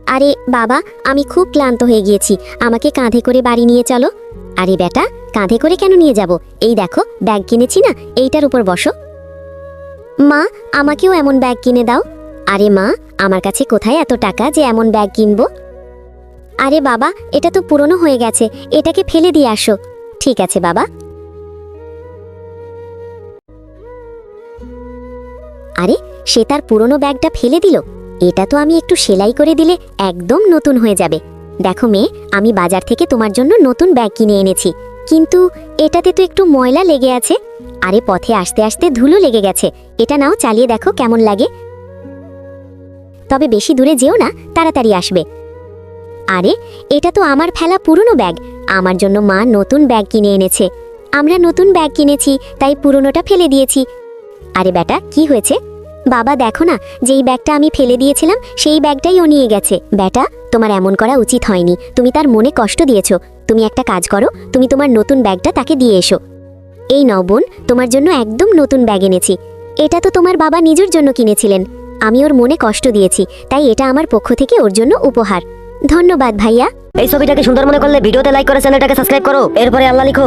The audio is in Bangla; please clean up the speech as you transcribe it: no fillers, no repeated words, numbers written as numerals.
আরে বাবা, আমি খুব ক্লান্ত হয়ে গিয়েছি, আমাকে কাঁধে করে বাড়ি নিয়ে চলো। আরে বেটা, কাঁধে করে কেন নিয়ে যাব? এই দেখো ব্যাগ কিনেছি না, এইটার উপর বসো। মা, আমাকেও এমন ব্যাগ কিনে দাও। আরে মা, আমার কাছে কোথায় এত টাকা যে এমন ব্যাগ কিনবো? আরে বাবা, এটা তো পুরনো হয়ে গেছে, এটাকে ফেলে দিয়ে আসো। ঠিক আছে বাবা। আরে, সে তার পুরনো ব্যাগটা ফেলে দিল। এটা তো আমি একটু সেলাই করে দিলে একদম নতুন হয়ে যাবে। দেখো মেয়ে, আমি বাজার থেকে তোমার জন্য নতুন ব্যাগ কিনে এনেছি, কিন্তু এটাতে তো একটু ময়লা লেগে আছে। আরে পথে আসতে আসতে ধুলো লেগে গেছে, এটা নাও, চালিয়ে দেখো কেমন লাগে। তবে বেশি দূরে যেও না, তাড়াতাড়ি আসবে। আরে, এটা তো আমার ফেলা পুরনো ব্যাগ, আমার জন্য মা নতুন ব্যাগ কিনে এনেছে। আমরা নতুন ব্যাগ কিনেছি, তাই পুরনোটা ফেলে দিয়েছি। আরে বেটা, কি হয়েছে? বাবা দেখো না, যেই ব্যাগটা আমি ফেলে দিয়েছিলাম সেই ব্যাগটাই ও নিয়ে গেছে। বেটা, তোমার এমন করা উচিত হয়নি, তুমি তার মনে কষ্ট দিয়েছো। তুমি একটা কাজ করো, তুমি তোমার নতুন ব্যাগটা তাকে দিয়ে এসো। এই নাও বোন, তোমার জন্য একদম নতুন ব্যাগ এনেছি। এটা তো তোমার বাবা নিজের জন্য কিনেছিলেন, আমি ওর মনে কষ্ট দিয়েছি, তাই এটা আমার পক্ষ থেকে ওর জন্য উপহার। ধন্যবাদ ভাইয়া। এই ছবিটাকে সুন্দর মনে করলে ভিডিওতে লাইক করে চ্যানেলটাকে সাবস্ক্রাইব করো, এরপরে আল্লাহ লিখো।